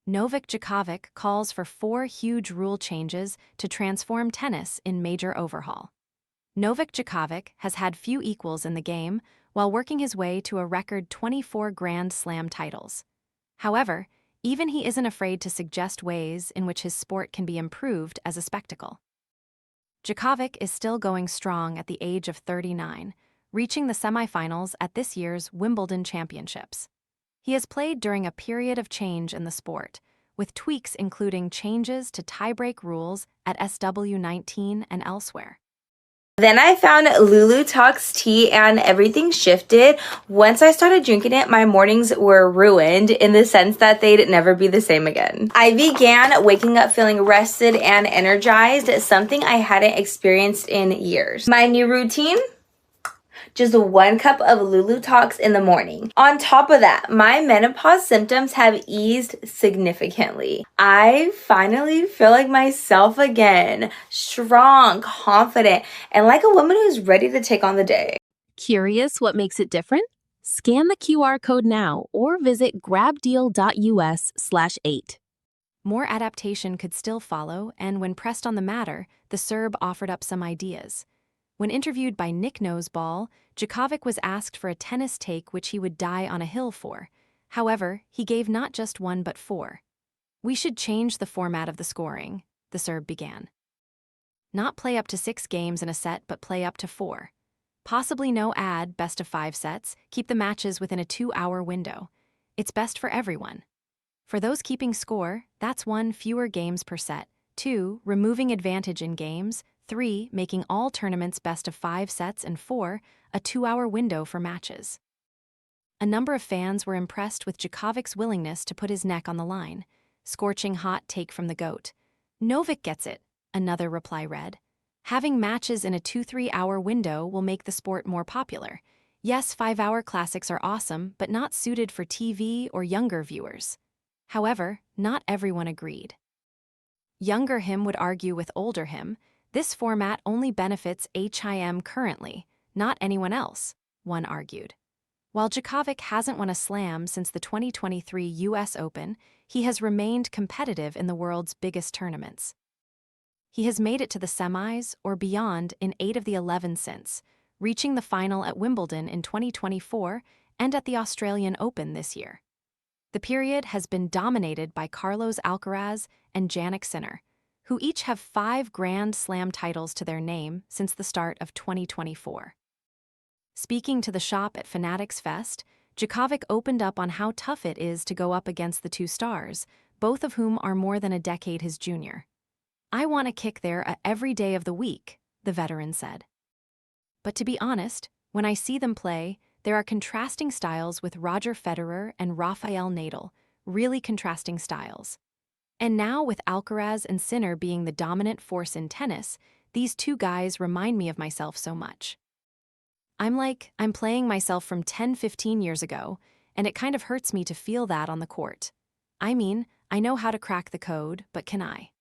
Novak Djokovic calls for 4 huge rule changes to transform tennis in major overhaul. Novak Djokovic has had few equals in the game while working his way to a record 24 Grand Slam titles. However, even he isn't afraid to suggest ways in which his sport can be improved as a spectacle. Djokovic is still going strong at the age of 39, reaching the semifinals at this year's Wimbledon Championships. He has played during a period of change in the sport, with tweaks including changes to tiebreak rules at SW19 and elsewhere. Then I found Lulu Talks tea and everything shifted. Once I started drinking it, my mornings were ruined in the sense that they'd never be the same again. I began waking up feeling rested and energized, something I hadn't experienced in years. My new routine? Just 1 cup of Lulu Talks in the morning. On top of that, my menopause symptoms have eased significantly. I finally feel like myself again, strong, confident, and like a woman who's ready to take on the day. Curious what makes it different? Scan the QR code now or visit grabdeal.us/8. More adaptation could still follow, and when pressed on the matter, the Serb offered up some ideas. When interviewed by Nick Noseball, Djokovic was asked for a tennis take which he would die on a hill for. However, he gave not just 1 but 4. "We should change the format of the scoring," the Serb began. "Not play up to 6 games in a set but play up to 4. Possibly no best of 5 sets, keep the matches within a 2-hour window. It's best for everyone. For those keeping score, that's 1 fewer games per set, 2 removing advantage in games, 3 making all tournaments best of 5 sets, and 4 a 2-hour window for matches." A number of fans were impressed with Djokovic's willingness to put his neck on the line. Scorching hot take from the GOAT. "Novak gets it," another reply read. "Having matches in a 2-3 hour window will make the sport more popular. Yes, 5-hour classics are awesome, but not suited for TV or younger viewers." However, not everyone agreed. Younger him would argue with older him, "This format only benefits him currently, not anyone else," one argued. While Djokovic hasn't won a slam since the 2023 US Open, he has remained competitive in the world's biggest tournaments. He has made it to the semis or beyond in 8 of the 11 since, reaching the final at Wimbledon in 2024 and at the Australian Open this year. The period has been dominated by Carlos Alcaraz and Jannik Sinner, who each have 5 Grand Slam titles to their name since the start of 2024. Speaking to the shop at Fanatics Fest, Djokovic opened up on how tough it is to go up against the 2 stars, both of whom are more than a decade his junior. "I want to kick there every day of the week," the veteran said. "But to be honest, when I see them play, there are contrasting styles with Roger Federer and Rafael Nadal, really contrasting styles. And now with Alcaraz and Sinner being the dominant force in tennis, these 2 guys remind me of myself so much. I'm playing myself from 10-15 years ago, and it kind of hurts me to feel that on the court. I mean, I know how to crack the code, but can I?"